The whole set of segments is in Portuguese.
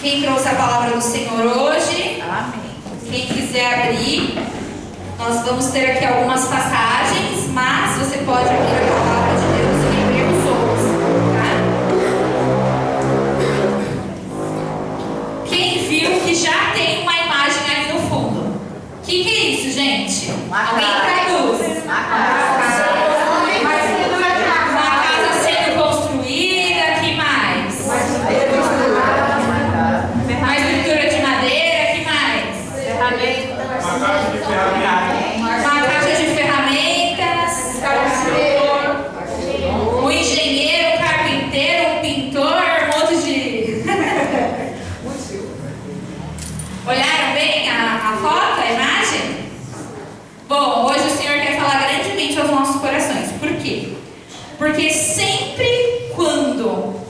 Quem trouxe a palavra do Senhor hoje? Amém. Quem quiser abrir, nós vamos ter aqui algumas passagens, mas você pode abrir a palavra de Deus em Hebreus 11, tá? Quem viu que já tem uma imagem ali no fundo? O que é isso, gente? Alguém traduz? Uma casa sendo construída, que mais? Uma estrutura de madeira, que mais? Uma caixa de ferramentas. Um engenheiro, um carpinteiro, um pintor, um monte de... Olharam bem a foto, a imagem? Bom, hoje o Senhor quer falar grandemente aos nossos corações. Por quê? Porque sempre quando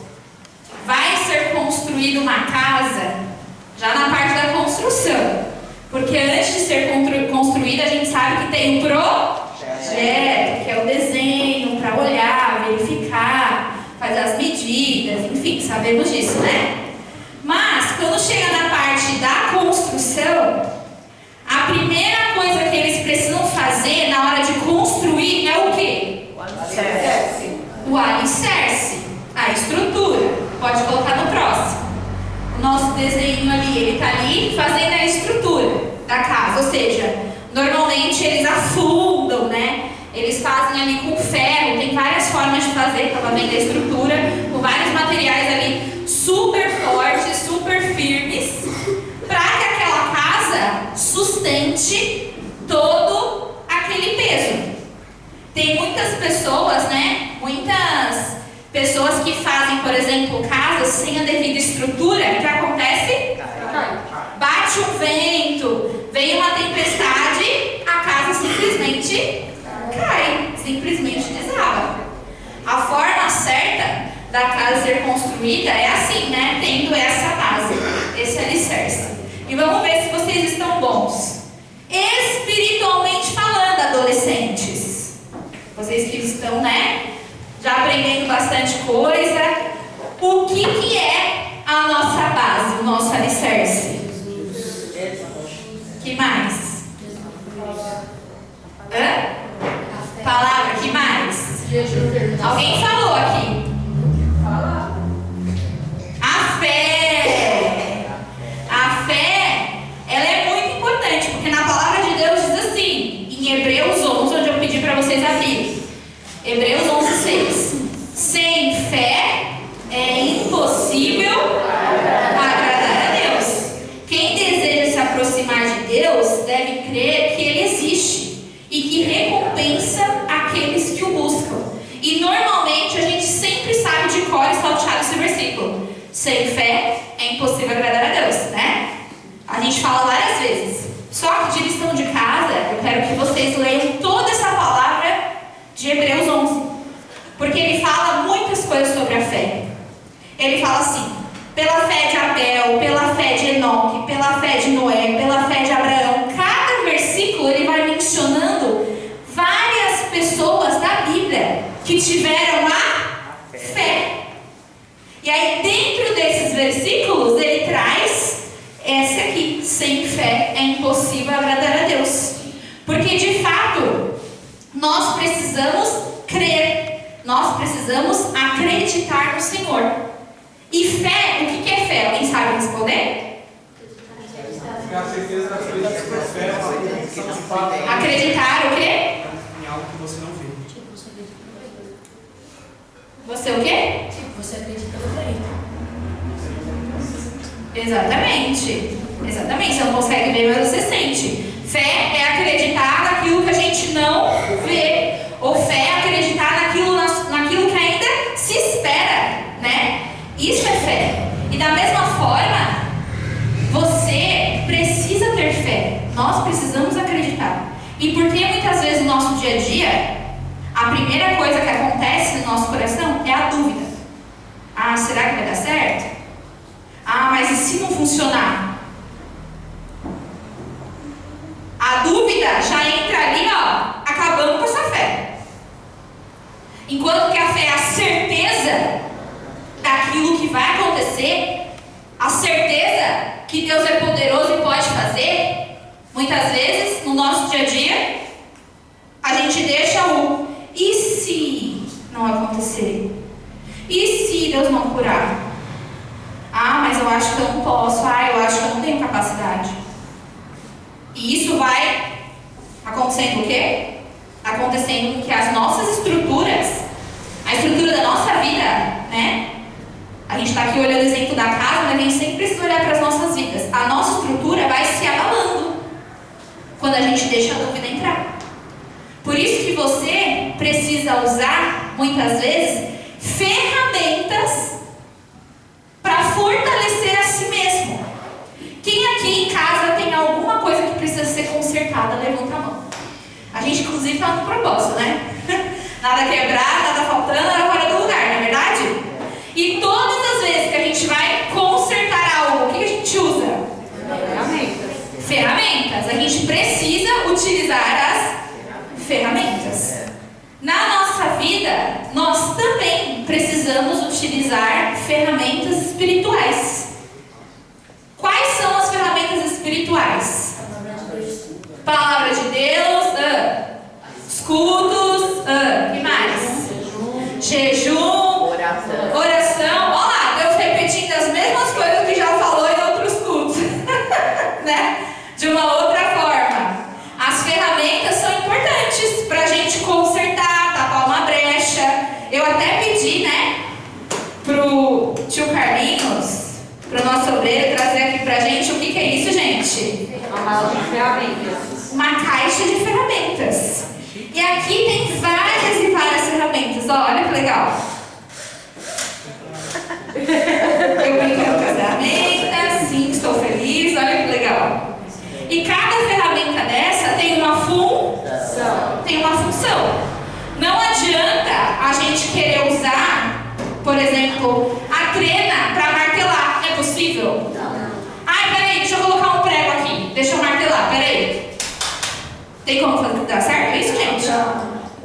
vai ser construída uma casa, já na parte da construção, porque antes de ser construída a gente sabe que tem um projeto, que é o desenho para olhar, verificar, fazer as medidas, enfim, sabemos disso, né? Mas quando chega na parte da construção, a primeira coisa que eles precisam fazer na hora de construir é o quê? O alicerce, a estrutura. Pode colocar no próximo. O nosso desenho ali, ele está ali fazendo a estrutura da casa, ou seja, normalmente eles afundam, né? Eles fazem ali com ferro, tem várias formas de fazer, estava vendo a estrutura, com vários materiais ali super fortes, super firmes, para que aquela casa sustente todo aquele peso. Tem muitas pessoas, né? Muitas pessoas que fazem, por exemplo, casas sem a devida estrutura, o que acontece? Bate um vento, vem uma tempestade, a casa simplesmente cai, simplesmente desaba. A forma certa da casa ser construída é assim, né? Tendo essa base, esse alicerce. E vamos ver se vocês estão bons. Espiritualmente falando, adolescentes. Vocês que estão, né? Já aprendendo bastante coisa. O que é a nossa base, o nosso alicerce? Que mais? Palavra, que mais? Alguém falou aqui. A fé. A fé, ela é muito importante, porque na palavra de Deus diz assim, em Hebreus 11, onde eu pedi para vocês abrirem. Hebreus 11:6. Sem fé é impossível agradar a Deus. Quem deseja se aproximar de Deus deve crer que Ele existe e que recompensa aqueles que o buscam. E normalmente a gente sempre sabe de cor e salteado esse versículo. Sem fé é impossível agradar a Deus, né? A gente fala várias vezes. Só que de lição de casa, eu quero que vocês leiam toda essa palavra de Hebreus 11. Porque ele fala muitas coisas sobre a fé. Ele fala assim: pela fé de Abel, pela fé de Enoque, pela fé de Noé, pela fé de Abraão. Cada versículo ele vai mencionando várias pessoas da Bíblia que tiveram a fé. E aí dentro desses versículos ele traz essa aqui: sem fé é impossível agradar a Deus. Porque de fato nós precisamos crer, nós precisamos acreditar no Senhor. E fé, o que é fé? Alguém sabe responder? Acreditar o quê? Em algo que você não vê. Você o quê? Você acredita no feito. Exatamente. Exatamente. Você não consegue ver, mas você sente. Fé é acreditar naquilo que a gente não vê. Ou fé é acreditar naquilo que ainda se espera, né? Isso é fé. E da mesma forma, você precisa ter fé. Nós precisamos acreditar. E porque muitas vezes no nosso dia a dia, a primeira coisa que acontece no nosso coração é a dúvida. Ah, será que vai dar certo? Ah, mas e se não funcionar? A dúvida já entra ali, ó, acabando com essa fé. Enquanto que a fé é a certeza daquilo que vai acontecer, a certeza que Deus é poderoso e pode fazer, muitas vezes, no nosso dia a dia, a gente deixa o e se não acontecer? E se Deus não curar? Ah, mas eu acho que eu não posso. Ah, eu acho que eu não tenho capacidade. E isso vai acontecendo o quê? Acontecendo que as nossas estruturas, a estrutura da nossa vida, né? A gente está aqui olhando o exemplo da casa, mas a gente sempre precisa olhar para as nossas vidas. A nossa estrutura vai se abalando quando a gente deixa a dúvida entrar. Por isso que você precisa usar, muitas vezes, ferramentas para fortalecer a si mesmo. Quem aqui em casa tem alguma coisa que precisa ser consertada, levanta a mão. A gente, inclusive, está no propósito, né? Nada quebrado, nada faltando, nada fora do lugar, não é verdade? E todas as vezes que a gente vai consertar algo, o que a gente usa? Ferramentas. A gente precisa utilizar as ferramentas. Na nossa vida, nós também precisamos utilizar ferramentas espirituais. Quais são as ferramentas espirituais? Palavra de Deus, escudos, que mais? Jejum, oração. Olha lá, Deus repetindo as mesmas coisas que já falou em outros cultos, né? De uma outra forma. As ferramentas são importantes para a gente consertar, tapar uma brecha. Eu até pedi, né, pro tio Carlinhos, pro nosso obreiro, trazer aqui pra gente o que é isso, gente? Uma caixa de ferramentas. E aqui tem várias e várias ferramentas. Ó, olha que legal. Eu brinco com as ferramentas, sim, estou feliz, olha que legal. E cada ferramenta dessa tem uma função. Não adianta a gente querer usar, por exemplo, a trena para martelar. É possível? Ai, peraí, deixa eu colocar um prego aqui. Deixa eu martelar, peraí. Tem como dar certo isso, gente?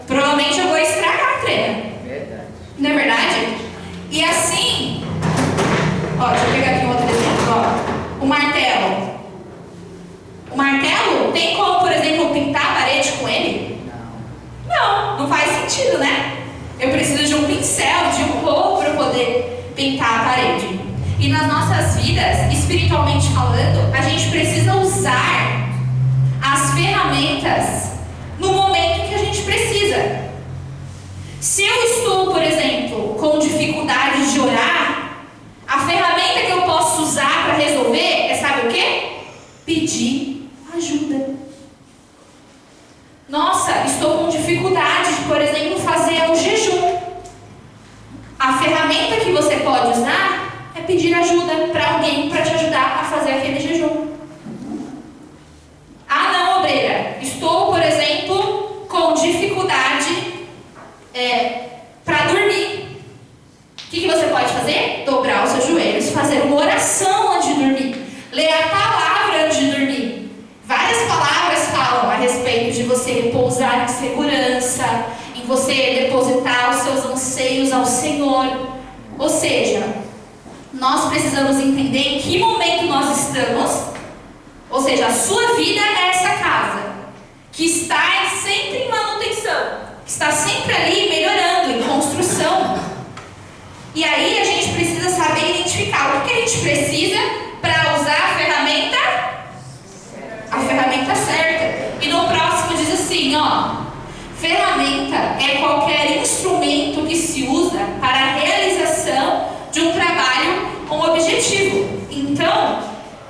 Provavelmente eu vou estragar a trena. Não é verdade? E assim, ó, deixa eu pegar aqui um outro exemplo, ó. O martelo. O martelo tem como, por exemplo, pintar a parede com ele? Não faz sentido, né? Eu preciso de um pincel, de um rolo para poder pintar a parede. E nas nossas vidas, espiritualmente falando, a gente precisa usar as ferramentas no momento que a gente precisa. Se eu estou, por exemplo, com dificuldade de orar, a ferramenta que eu posso usar para resolver é, sabe o quê? Pedir ajuda. Nossa, estou com dificuldade de, por exemplo, fazer o jejum. A ferramenta que você pode usar é pedir ajuda para alguém para te ajudar a fazer aquele jejum. Ah, não, obreira, estou, por exemplo, com dificuldade para dormir. O que você pode fazer? Dobrar os seus joelhos, fazer uma oração antes de dormir, ler a palavra antes de dormir. Várias palavras falam a respeito de você repousar em segurança, em você depositar os seus anseios ao Senhor. Ou seja, nós precisamos entender em que momento nós estamos. Ou seja, a sua vida é essa casa que está sempre em manutenção, que está sempre ali melhorando, em construção. E aí a gente precisa saber identificar o que a gente precisa para usar a ferramenta certa. E no próximo diz assim, ó: ferramenta é qualquer instrumento que se usa para a realização de um trabalho com objetivo. Então,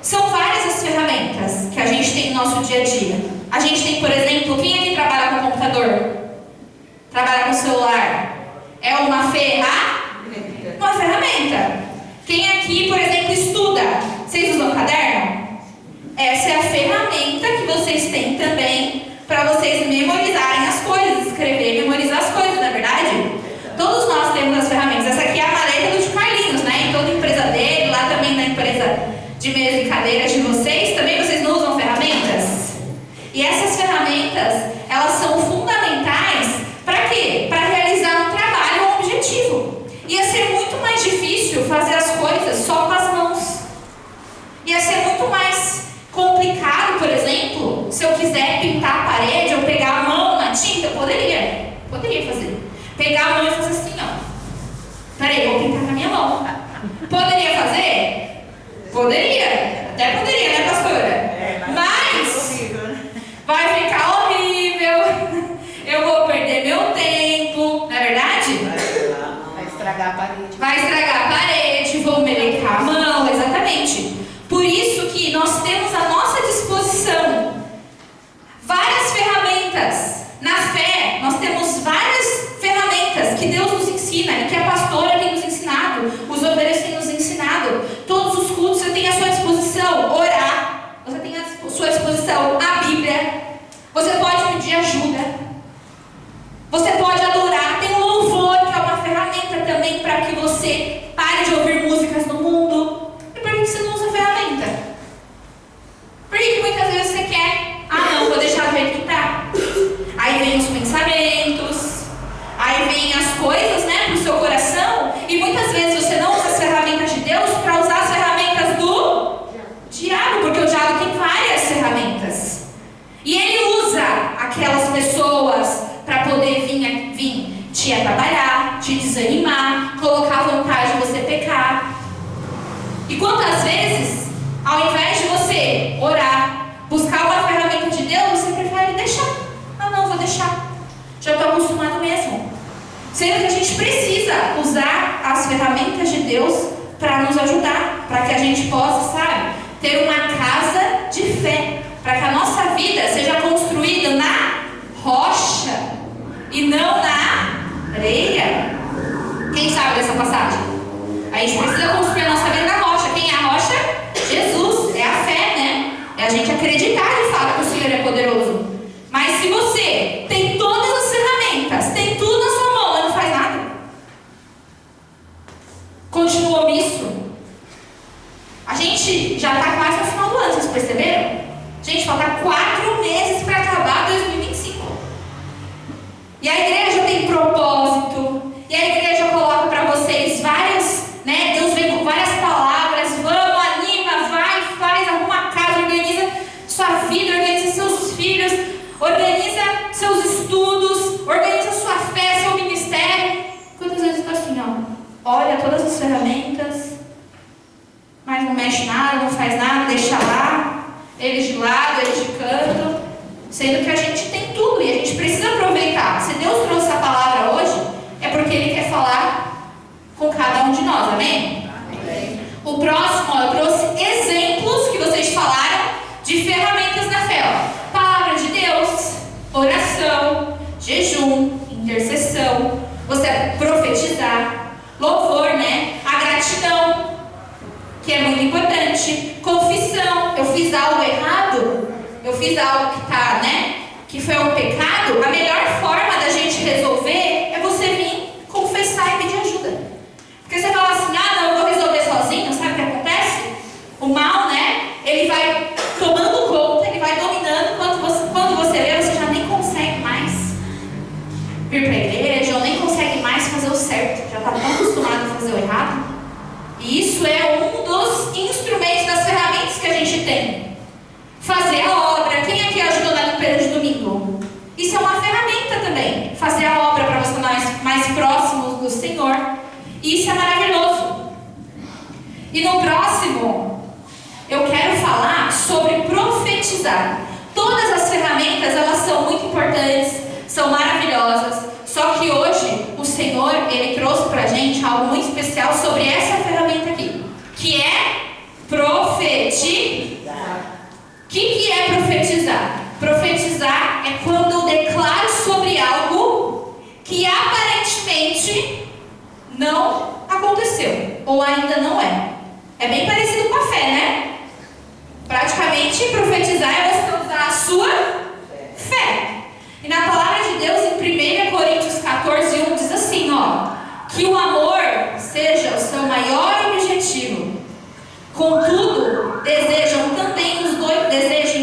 são várias as ferramentas que a gente tem no nosso dia a dia. A gente tem, por exemplo, quem aqui trabalha com computador? Trabalha com celular? É uma ferramenta. Quem aqui, por exemplo, estuda? Vocês usam caderno? Essa é a ferramenta que vocês têm também para vocês memorizarem as coisas, escrever e memorizar as coisas, não é verdade? Todos nós temos as ferramentas. Essa aqui é a maleta do Carlinhos, né? Em toda a empresa dele, lá também na empresa de mesa e cadeiras de vocês, também vocês não usam ferramentas? E essas ferramentas, elas são fundamentais para quê? Para realizar um trabalho ou um objetivo. Ia ser muito mais difícil fazer as coisas só com as mãos. E pegar a mão e fazer assim, ó. Peraí, vou pintar com a minha mão. Poderia fazer? Poderia. Até poderia, né, pastora? Mas vai ficar horrível. Eu vou perder meu tempo. Não é verdade? Vai estragar a parede. Vai estragar a parede, vou melecar a mão, exatamente. Por isso que nós temos à nossa disposição várias ferramentas. Na fé, nós temos várias ferramentas que Deus nos ensina e que a pastora tem nos ensinado, os obreiros têm nos ensinado. Todos os cultos você tem à sua disposição orar, você tem à sua disposição a Bíblia, você pode pedir ajuda, você pode adorar. Tem o louvor, que é uma ferramenta também para que você pare de ouvir músicas no mundo. E por que você não usa a ferramenta? Por que muitas vezes você quer, não, vou deixar do jeito que está? Aí vem os pensamentos, aí vem as coisas, né, pro seu coração, e muitas vezes você não usa as ferramentas de Deus para usar as ferramentas do diabo, porque o diabo tem várias ferramentas. E ele usa aquelas pessoas para poder vir te atrapalhar, te desanimar, colocar vontade de você pecar. E quantas vezes, ao invés de você orar, buscar uma ferramenta de Deus, você prefere deixar. Não, vou deixar. Já estou acostumado mesmo. Sendo que a gente precisa usar as ferramentas de Deus para nos ajudar, para que a gente possa, sabe, ter uma casa de fé, para que a nossa vida seja construída na rocha e não na areia. Quem sabe dessa passagem? A gente precisa construir a nossa vida na rocha. Quem é a rocha? Jesus. É a fé, né? É a gente acreditar de fato que o Senhor é poderoso. Mas se você tem todas as ferramentas, tem tudo na sua mão, mas não faz nada, continua omisso. A gente já está quase no final do ano, vocês perceberam? Gente, falta 4 meses para acabar 2025. E a igreja tem propósito, e a igreja coloca para vocês várias, né? Deus vem com várias palavras. Vamos, anima, vai, faz, arruma a casa, organiza sua vida, organiza seus filhos, organiza seus estudos, organiza sua fé, seu ministério. Quantas vezes está assim, ó? Olha todas as ferramentas, mas não mexe nada, não faz nada, deixa lá, eles de lado, eles de canto, sendo que a gente tem tudo e a gente precisa aproveitar. Se Deus trouxe essa palavra hoje, é porque Ele quer falar com cada um de nós, amém? Amém. O próximo, ó, eu trouxe exemplos que vocês falaram de ferramentas na fé, ó. Palavra de Deus, oração, jejum, intercessão, você profetizar, louvor, né? A gratidão, que é muito importante, confissão. Eu fiz algo errado, eu fiz algo que tá, né? Que foi um pecado. A melhor forma da gente resolver é você vir confessar e pedir ajuda. Porque você fala assim, não, eu vou resolver sozinho, sabe o que acontece? O mal, né? Ele vai tomando conta, ele vai dominando. Quando você vê, você já nem consegue mais vir para a igreja, ou nem consegue mais fazer o certo. Já está tão acostumado a fazer o errado. E isso é um dos instrumentos, das ferramentas que a gente tem. Fazer a obra. Quem aqui ajudou na limpeza de domingo? Isso é uma ferramenta também. Fazer a obra para você estar mais próximos do Senhor. E isso é maravilhoso. E no próximo, eu quero falar sobre profetizar. Todas as ferramentas, elas são muito importantes, são maravilhosas. Só que hoje, o Senhor, Ele trouxe pra gente algo muito especial sobre essa ferramenta aqui, que é profetizar. O que é profetizar? Profetizar é quando eu declaro sobre algo que aparentemente não aconteceu, ou ainda não é. É bem parecido com a fé, né? Praticamente, profetizar é você usar a sua fé. E na palavra de Deus, em 1 Coríntios 14:1, diz assim, ó, que o amor seja o seu maior objetivo. Contudo, desejem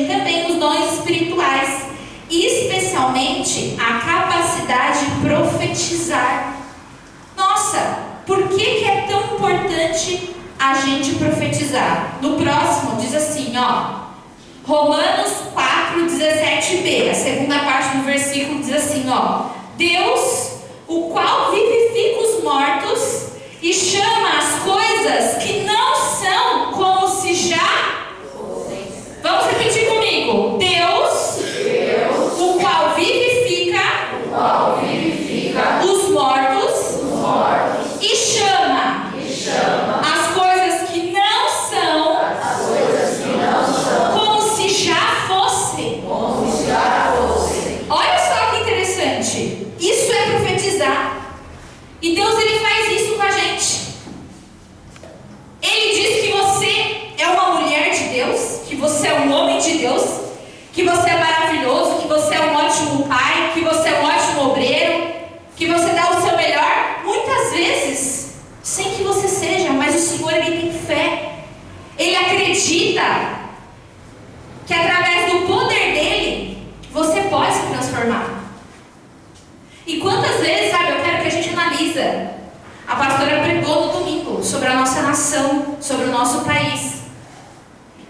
também os dons espirituais, especialmente a capacidade de profetizar. Nossa, por que é tão importante a gente profetizar? No próximo diz assim, ó, Romanos 4:17b, a segunda parte do versículo diz assim, ó, Deus o qual vivifica os mortos e chama as coisas que não são como se já... Vamos repetir comigo. Deus, o qual vivifica os mortos e chama as coisas que não são como se já fossem. Olha só que interessante. Isso é profetizar. E Deus, ele faz isso com a gente. Ele diz que você é uma mulher de Deus, que você é um homem de Deus, que você é maravilhoso, que você é um ótimo pai, que você é um ótimo obreiro, que você dá o seu melhor, muitas vezes sem que você seja, mas o Senhor, ele tem fé. Ele acredita que através do poder dele você pode se transformar. E quantas vezes, sabe, eu quero que a gente analisa. A pastora pregou no domingo sobre a nossa nação, sobre o nosso país.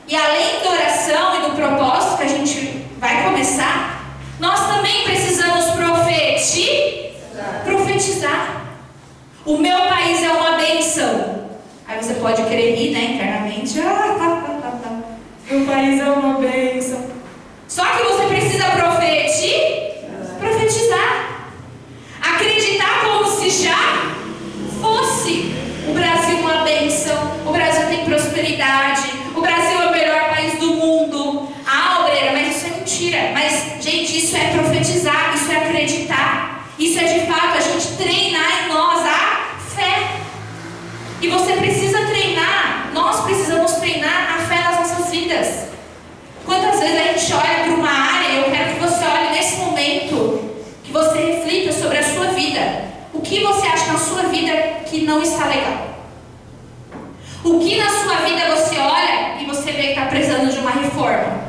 E além da oração e do propósito que a gente vai começar, nós também precisamos profetizar. O meu país é uma bênção. Aí você pode querer rir, né, internamente. Meu país é uma bênção. Só que você precisa profetizar. Acreditar como se já fosse o Brasil uma bênção. O Brasil tem prosperidade. O Brasil é o melhor país do mundo. Obreira, mas isso é mentira. Mas, gente, isso é profetizar, isso é acreditar. Isso é de fato a gente treinar em nós a fé. E você precisa treinar, nós precisamos treinar a fé nas nossas vidas. Quantas vezes a gente olha para uma área, eu quero que você olhe nesse momento, que você reflita sobre a sua vida. O que você acha na sua vida que não está legal? O que na sua vida você olha e você vê que está precisando de uma reforma?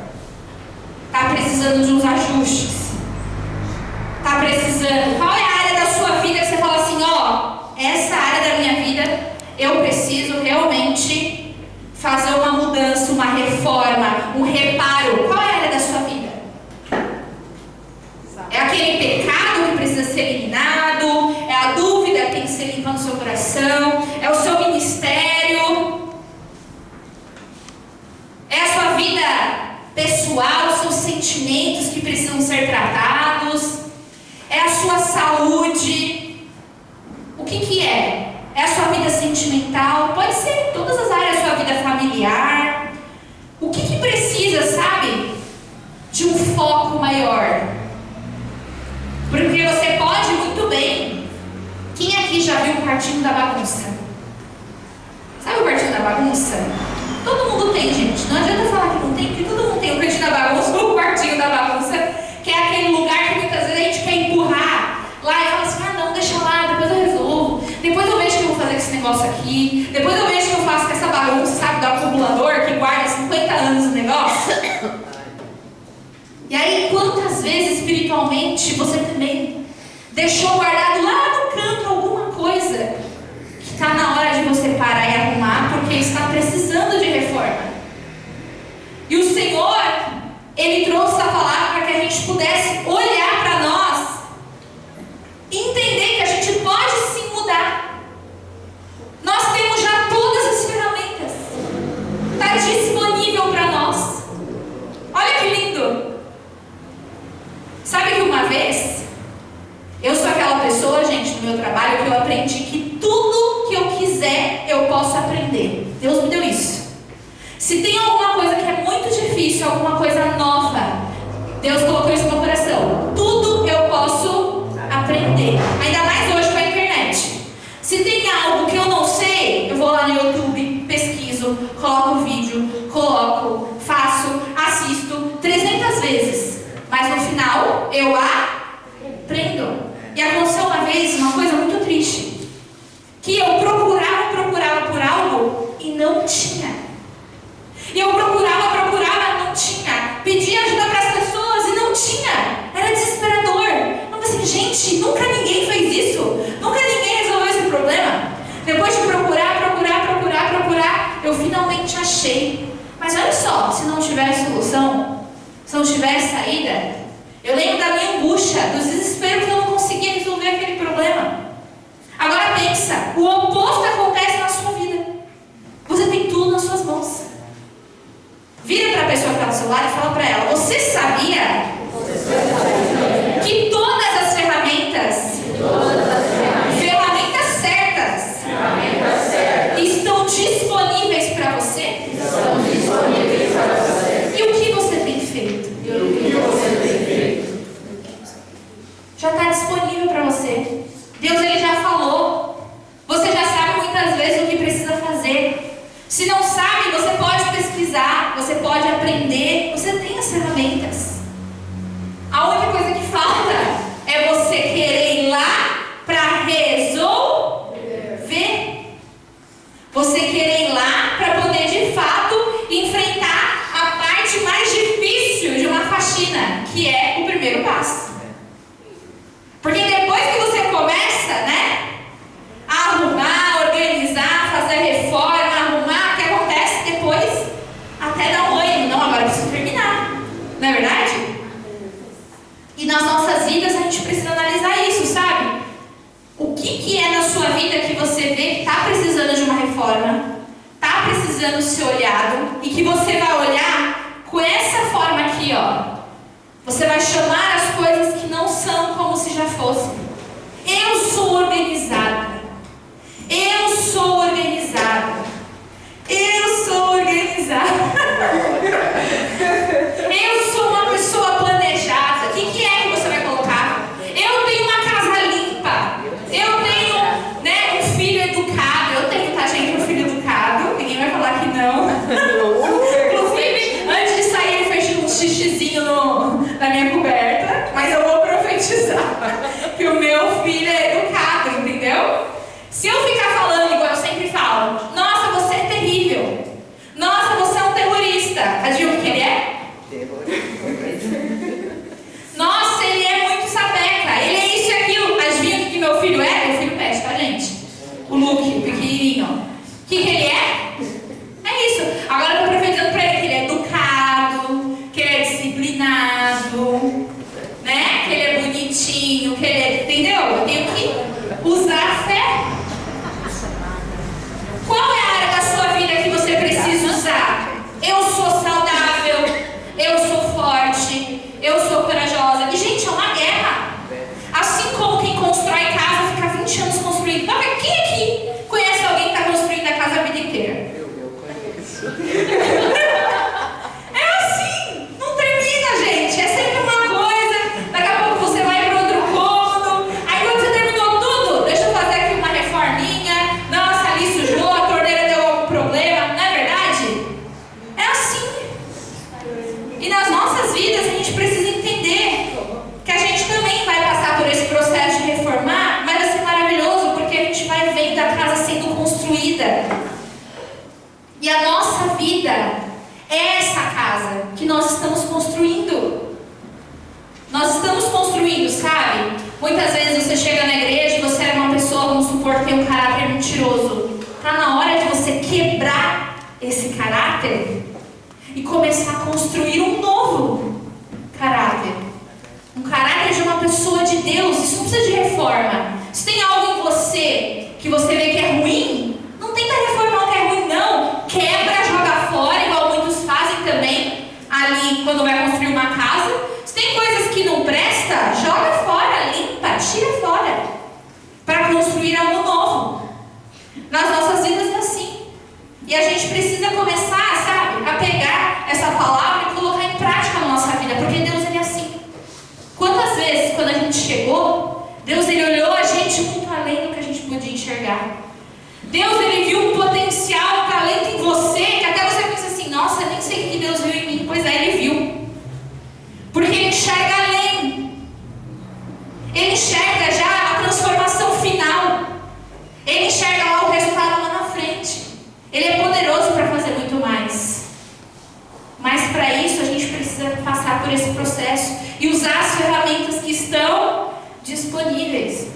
Está precisando de uns ajustes? Está precisando? Qual é a área da sua vida que você fala assim, essa área da minha vida eu preciso realmente fazer uma mudança, uma reforma, um reparo? Qual é a área da sua vida? É aquele pecado que precisa ser eliminado? É a dúvida que tem que ser limpa no seu coração? É o seu ministério? É a sua vida pessoal, os seus sentimentos que precisam ser tratados? É a sua saúde? O que é? É a sua vida sentimental? Pode ser todas as áreas da sua vida familiar. O que precisa, sabe, de um foco maior? Porque você pode muito bem. Quem aqui já viu o quartinho da bagunça? Sabe o quartinho da bagunça? Todo mundo tem, gente. Não adianta falar que não tem, porque todo mundo tem o quartinho da bagunça ou o quartinho da bagunça, que é aquele lugar que muitas vezes a gente quer empurrar lá e fala assim, não, deixa lá, depois eu resolvo. Depois eu vejo o que eu vou fazer com esse negócio aqui. Depois eu vejo o que eu faço com essa bagunça, sabe, do acumulador que guarda 50 anos o negócio. E aí, quantas vezes espiritualmente você também deixou guardado lá no canto alguma coisa que está na hora de você parar e arrumar porque está precisando de reforma? E o Senhor, Ele trouxe a palavra para que a gente pudesse olhar para nós e entender que a gente pode sim mudar. Nós temos já todas as ferramentas. Está disponível para nós. Olha que lindo. Sabe que uma vez, eu sou aquela pessoa, gente, no meu trabalho, que eu aprendi que tudo que eu quiser, eu posso aprender. Deus me deu isso. Se tem alguma coisa que é muito difícil, alguma coisa nova, Deus colocou isso no meu coração. Tudo eu posso aprender. Ainda mais hoje com a internet. Se tem algo que eu não sei, eu vou lá no YouTube, pesquiso, coloco o vídeo, faço, assisto 300 vezes. Mas no final, eu aprendo. E aconteceu uma vez uma coisa muito triste. Que eu procurava por algo e não tinha. E eu procurava, não tinha. Pedia ajuda para as pessoas e não tinha. Era desesperador. Eu pensei, gente, nunca ninguém fez isso. Nunca ninguém resolveu esse problema. Depois de procurar, eu finalmente achei. Mas olha só, se não tiver solução, se não tiver saída, Eu lembro da minha angústia, do desespero que eu não conseguia resolver aquele problema. Agora pensa, o oposto acontece na sua vida. Você tem tudo nas suas mãos. Vira para a pessoa que está do seu lado e fala para ela: você sabia que todas as ferramentas certas estão disponíveis para você? E o que você tem feito? Já está disponível para você. Deus, Ele já falou. Você já sabe muitas vezes o que precisa fazer. Se não sabe, você pode pesquisar, você pode aprender. Você tem as ferramentas. A única coisa que falta é você querer ir lá para resolver. Você querer ir lá para poder de fato enfrentar a parte mais difícil de uma faxina, que é o primeiro passo. Porque depois que você começa, né, a arrumar, organizar, fazer reforma, arrumar, o que acontece depois? Até dá um ânimo. Não, agora eu preciso terminar. Não é verdade? E nas nossas vidas a gente precisa analisar isso, sabe? O que é na sua vida que você vê que está precisando de uma reforma, está precisando ser olhado, e que você vai olhar com essa forma aqui, ó. Você vai chamar as coisas que não são como se já fossem. Eu sou organizada. Eu sou organizada. Eu sou organizada. Eu sou uma pessoa planejada. O que é que você vai colocar? Eu tenho uma casa limpa. Eu tenho, né, um filho educado. Eu tenho, tá, gente, um filho educado. Ninguém vai falar que não. Inclusive, antes de sair, ele fez um xixizinho na minha coberta. Mas eu vou profetizar que o meu filho é educado, entendeu? Se eu ficar falando igual eu sempre falo: nossa, você é terrível. Nossa, você é um terrorista. Adivinha o que ele é? Nossa, ele é muito sapeca. Ele é isso e aquilo. Adivinha o que meu filho é? Meu filho pede, tá, gente? O Luke, o pequenininho. O que ele é? É isso. Agora eu tô profetizando pra ele que ele é educado, que ele é disciplinado, né? Que ele é bonitinho, que ele é... Entendeu? Eu tenho que usar a fé. Qual é a área da sua vida que você precisa usar? Eu sou saudável, eu sou forte, eu sou corajosa. E, gente, é uma guerra. Assim como quem constrói casa fica 20 anos construindo. Quem aqui conhece alguém que está construindo a casa a vida inteira? Eu conheço. É assim, não termina, gente. É sempre uma coisa. Daqui a pouco você vai para outro cômodo. Aí quando você terminou tudo, deixa eu fazer aqui uma reforminha. Nossa, ali sujou, a torneira deu algum problema. Não é verdade? É assim. E nas nossas vidas a gente precisa entender que a gente também vai passar por esse processo de reformar, mas vai ser maravilhoso porque a gente vai vendo a casa sendo construída. E a nossa vida é essa casa que nós estamos construindo. Nós estamos construindo, sabe? Muitas vezes você chega na igreja e você é uma pessoa, vamos supor, que tem um caráter mentiroso. Está na hora de você quebrar esse caráter e começar a construir um novo caráter. Um caráter de uma pessoa de Deus. Isso não precisa de reforma. Se tem algo em você que você vê que é ruim, não tenta reformar o que é ruim, não. Quebra, joga fora, igual muitos fazem também ali quando vai construir uma casa. Se tem coisas que não presta, joga fora, limpa, tira fora, para construir algo novo. Nas nossas vidas é assim. E a gente precisa começar, sabe, a pegar essa palavra e colocar em prática na nossa vida, porque Deus, Ele é assim. Quantas vezes, quando a gente chegou, Deus, Ele olhou a gente muito além do que a gente podia enxergar. Deus, Ele viu um potencial, um talento em você, que até você pensa assim: nossa, eu nem sei o que Deus viu em mim. Pois é, Ele viu. Porque Ele enxerga além. Ele enxerga já a transformação final. Ele enxerga lá o resultado lá na frente. Ele é poderoso para fazer muito mais. Mas para isso a gente precisa passar por esse processo e usar as ferramentas que estão disponíveis.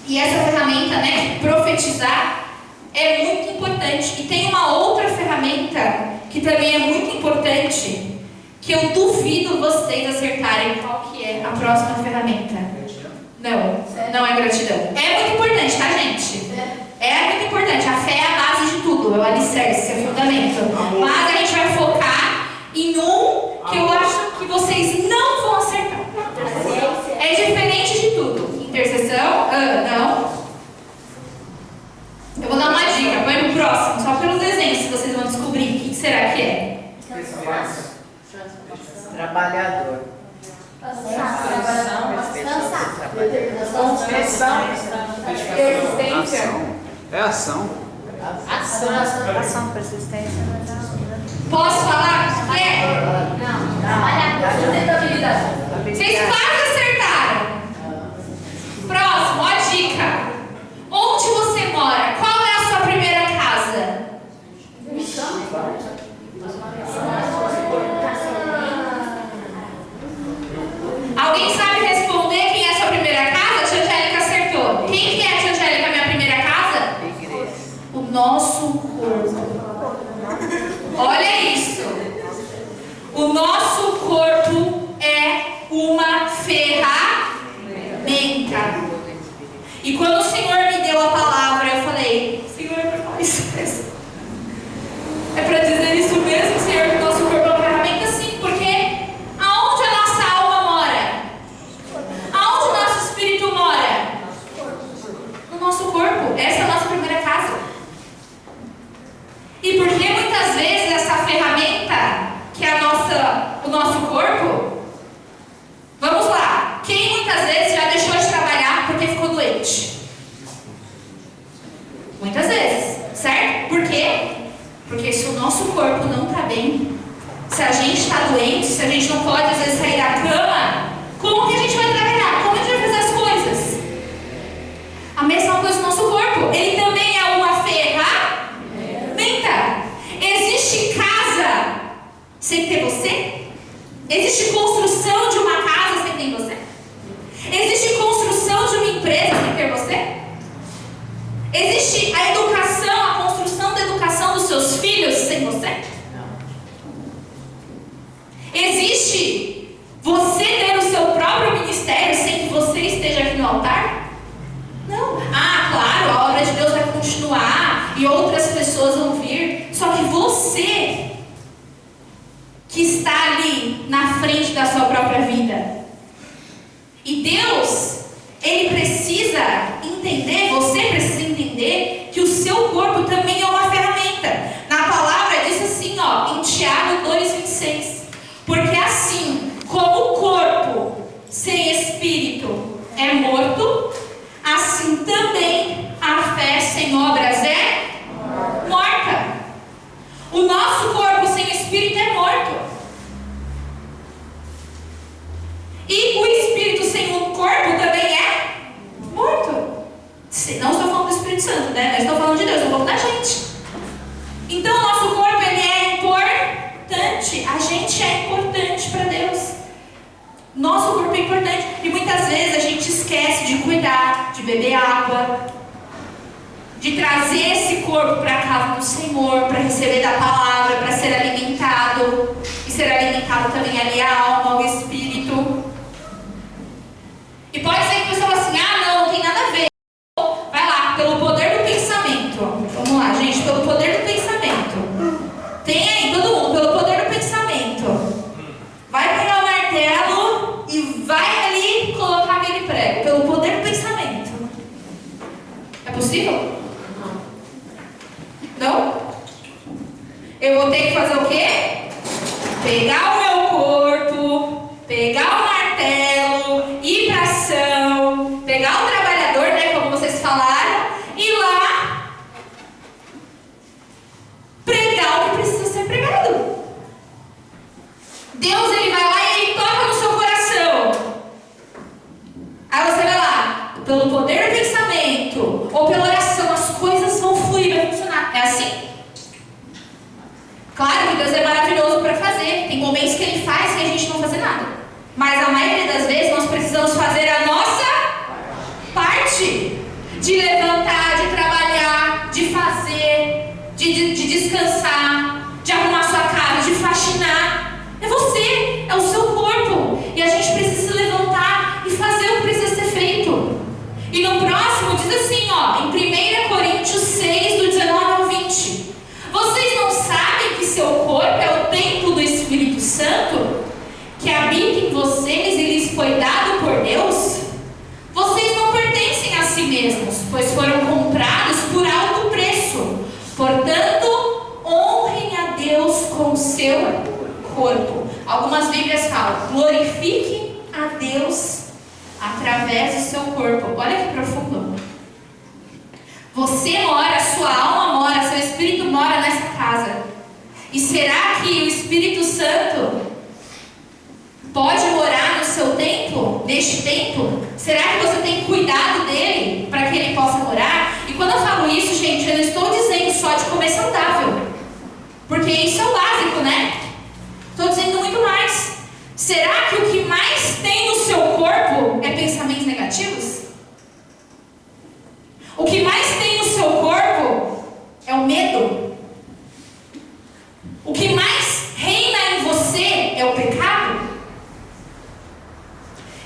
E essa ferramenta, né, profetizar, é muito importante. E tem uma outra ferramenta que também é muito importante, que eu duvido vocês acertarem qual que é a próxima ferramenta. Não é gratidão. É muito importante, tá, gente? É muito importante. A fé é a base de tudo, é o alicerce, é o fundamento. Mas a gente vai focar em um que eu acho que vocês não vão acertar. É diferente de tudo. Intercessão? Não. Eu vou dar uma dica, põe no próximo, só pelos desenhos vocês vão descobrir o que será que é. Trabalhador. Persistência. É ação. Ação, persistência. Posso falar o que é? Não. Trabalhador. Vocês quase acertaram. Próximo, ó a dica. Onde você mora? Qual é a sua primeira casa? Alguém sabe responder quem é a sua primeira casa? A tia Angélica acertou. Quem que é a tia Angélica, minha primeira casa? Igreja. O nosso corpo. Olha isso. O nosso corpo é uma ferramenta. E quando o Senhor me deu a palavra, eu falei: Senhor, é para falar isso mesmo? É para dizer isso mesmo, Senhor, que o nosso corpo é uma ferramenta? Sim, porque aonde a nossa alma mora? Aonde o nosso espírito mora? No nosso corpo. Essa é a nossa primeira casa. E porque muitas vezes essa ferramenta, que é o nosso corpo, vamos lá, quem muitas vezes já deixou de trabalhar porque ficou doente? Muitas vezes, certo? Por quê? Porque se o nosso corpo não está bem, se a gente está doente, se a gente não pode às vezes sair da cama, como que a gente vai trabalhar? Como a gente vai fazer as coisas? A mesma coisa do nosso corpo. Ele também é uma ferramenta. Existe casa sem ter você? Existe construção de uma casa sem ter você? Existe construção de uma empresa sem ter você? Existe a educação, a construção da educação dos seus filhos sem você? Existe você ter o seu próprio ministério sem que você esteja aqui no altar? Não. Claro, a obra de Deus vai continuar e outras pessoas vão vir. Só que você que está ali na frente da sua própria vida. E Deus, Ele precisa entender, você precisa entender que o seu corpo também é uma ferramenta. Na palavra diz assim, em Tiago 2,26. Porque assim como o corpo sem espírito é morto, assim também a fé sem obras é morta. O nosso corpo sem espírito é morto. E o espírito sem o corpo também é morto. Não estou falando do Espírito Santo, né? Não estou falando de Deus, estou falando da gente. Então o nosso corpo, ele é importante. A gente é importante para Deus. Nosso corpo é importante. E muitas vezes a gente esquece de cuidar, de beber água, de trazer esse corpo para a casa do Senhor, para receber da palavra, para ser alimentado. E ser alimentado também ali a alma, o espírito. E pode ser que você fale assim, não tem nada a ver. Vai lá, pelo poder do pensamento. Vamos lá, gente, pelo poder do pensamento. Tem aí, todo mundo, pelo poder do pensamento. Vai pegar o martelo e vai ali colocar aquele prego. Pelo poder do pensamento. É possível? Não? Eu vou ter que fazer o quê? Pegar o meu corpo, pegar o martelo, ir para ação, pegar o trabalhador, né, como vocês falaram, ir lá pregar o que precisa ser pregado. Deus, ele vai lá e ele toca no seu coração. Aí você vai lá, pelo poder do pensamento ou pela oração, as coisas vão fluir, vai funcionar. É assim? Claro que Deus é maravilhoso para fazer. Tem momentos que Ele faz e a gente não fazer nada. Mas a maioria das vezes nós precisamos fazer a nossa parte. De levantar, de trabalhar, de fazer, de descansar, de arrumar sua casa, de faxinar. É você. habita em vocês e lhes foi dado por Deus, vocês não pertencem a si mesmos, pois foram comprados por alto preço. Portanto, honrem a Deus com o seu corpo. Algumas Bíblias falam: glorifiquem a Deus através do seu corpo. Olha que profundo. Você mora, sua alma mora, seu espírito mora nessa casa. E será que o Espírito Santo pode morar no seu templo, neste templo? Será que você tem cuidado dele para que ele possa morar? E quando eu falo isso, gente, eu não estou dizendo só de comer saudável, porque isso é o básico, né? Estou dizendo muito mais. Será que o que mais tem no seu corpo é pensamentos negativos? O que mais tem no seu corpo é o medo? O que mais reina em você é o pecado?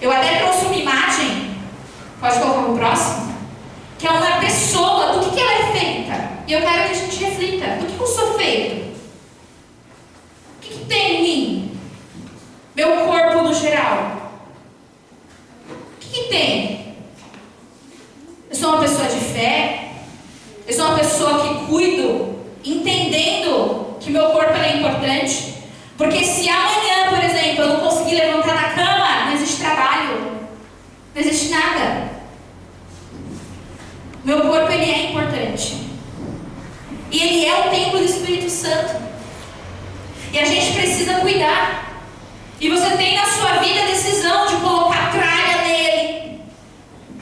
Eu até trouxe uma imagem, pode colocar no próximo, que é uma pessoa, do que ela é feita. E eu quero que a gente reflita: do que eu sou feito? O que tem em mim? Meu corpo no geral. O que tem? Eu sou uma pessoa de fé? Eu sou uma pessoa que cuido, entendendo que meu corpo é importante? Porque se amanhã, por exemplo, eu não conseguir levantar da cama, não existe trabalho, não existe nada. Meu corpo, ele é importante. E ele é o templo do Espírito Santo. E a gente precisa cuidar. E você tem na sua vida a decisão de colocar tralha nele,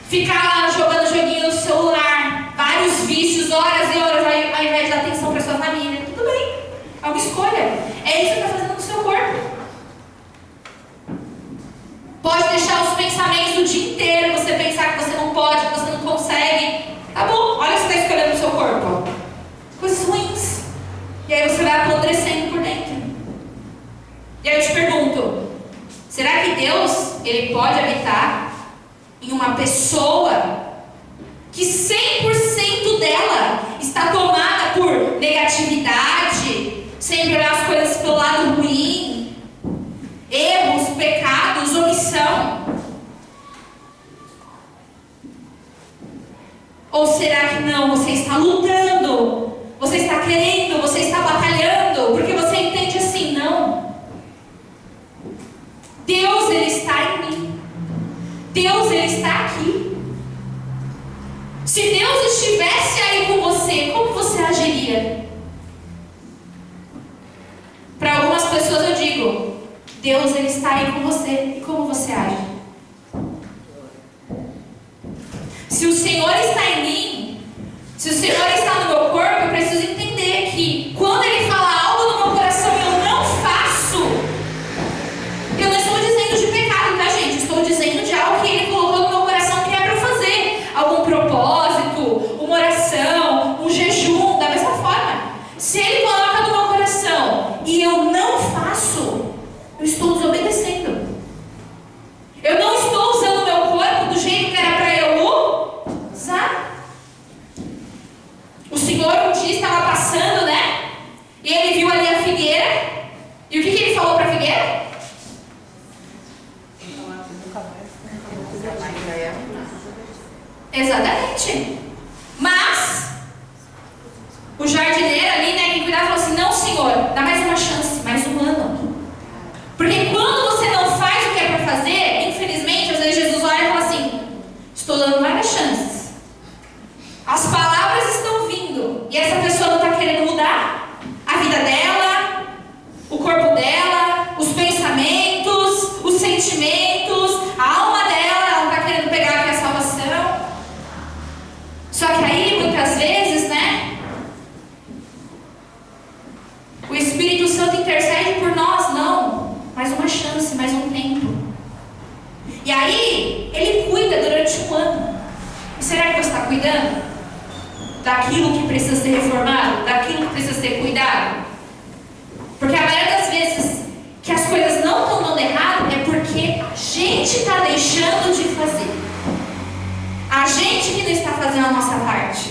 ficar lá jogando joguinho no celular, vários vícios, horas e horas, ao invés de dar atenção para sua família. Tudo bem, é uma escolha. É isso que está fazendo no seu corpo. Pode deixar os pensamentos o dia inteiro, você pensar que você não pode, que você não consegue. Tá bom, olha o que você está escolhendo no seu corpo. Coisas ruins. E aí você vai apodrecendo por dentro. E aí eu te pergunto: será que Deus, ele pode habitar em uma pessoa que 100% dela está tomada por negatividade, sempre olhar as coisas pelo lado ruim, erros, pecados, omissão? Ou será que não? Você está lutando, você está querendo, você está batalhando, porque você entende assim: não, Deus, ele está em mim, Deus, ele está aqui. Se Deus estivesse aí com você, como você agiria? Para algumas pessoas eu digo: Deus, ele está aí com você, e como você age? Se o Senhor está em mim, se o Senhor está no meu corpo, eu preciso entender que quando ele fala algo no meu coração e eu não faço, eu não estou dizendo de pecado, tá, gente? Estou dizendo de algo que ele colocou no meu coração que é para fazer. Algum propósito, uma oração, um jejum, da mesma forma. Se ele coloca no meu coração e eu não faço, eu estou desobedecendo. Eu não estou usando o meu corpo do jeito que era para eu usar. O Senhor um dia estava passando, né? E ele viu ali a figueira. E o que ele falou para a figueira? Exatamente. Mas o jardineiro ali, né, quem cuidava, falou assim: não, Senhor, dá mais uma chance, mais um ano. Porque quando você não faz o que é para fazer, infelizmente, às vezes Jesus olha e fala assim: estou dando várias chances. As palavras estão vindo e essa pessoa não está querendo mudar a vida dela, o corpo dela, os pensamentos, os sentimentos, a alma dela, ela não está querendo pegar aqui a salvação. Só que aí, muitas vezes, né, o Espírito Santo intercede por nós: não, mais uma chance, mais um tempo. E aí, ele cuida durante um ano. E será que você está cuidando daquilo que precisa ser reformado? Daquilo que precisa ser cuidado? Porque a maioria das vezes que as coisas não estão dando errado é porque a gente está deixando de fazer. A gente que não está fazendo a nossa parte.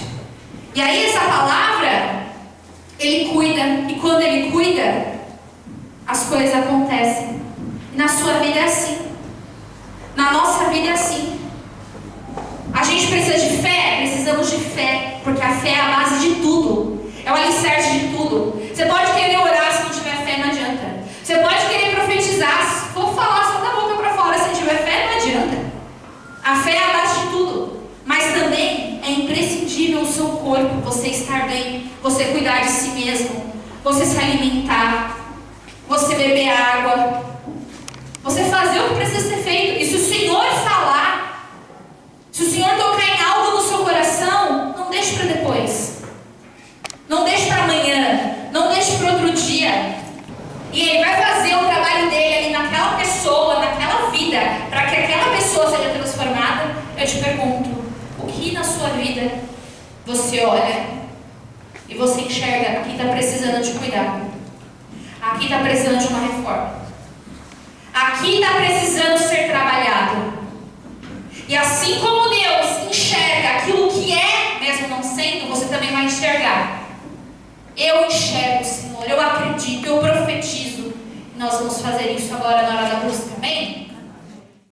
E aí essa palavra, ele cuida. E quando ele cuida, as coisas acontecem. Na sua vida é assim. Na nossa vida é assim. A gente precisa de fé? Precisamos de fé, porque a fé é a base de tudo. É o alicerce de tudo. Você pode querer orar, se não tiver fé, não adianta. Você pode querer profetizar, se for falar só da boca para fora, se não tiver fé, não adianta. A fé é a base de tudo. Mas também é imprescindível o seu corpo, você estar bem, você cuidar de si mesmo, você se alimentar, você beber água, você fazer o que precisa ser feito. E se o Senhor falar, se o Senhor tocar em algo no seu coração, não deixe para depois. Não deixe para amanhã, não deixe para outro dia. E Ele vai fazer o trabalho dele ali naquela pessoa, naquela vida, para que aquela pessoa seja transformada. Eu te pergunto, o que na sua vida você olha e você enxerga, aqui está precisando de cuidado, aqui está precisando de uma reforma, aqui está precisando ser trabalhado. E assim como Deus enxerga aquilo que é, mesmo não sendo, você também vai enxergar. Eu enxergo, Senhor, eu acredito, eu profetizo. E nós vamos fazer isso agora na hora da busca, amém?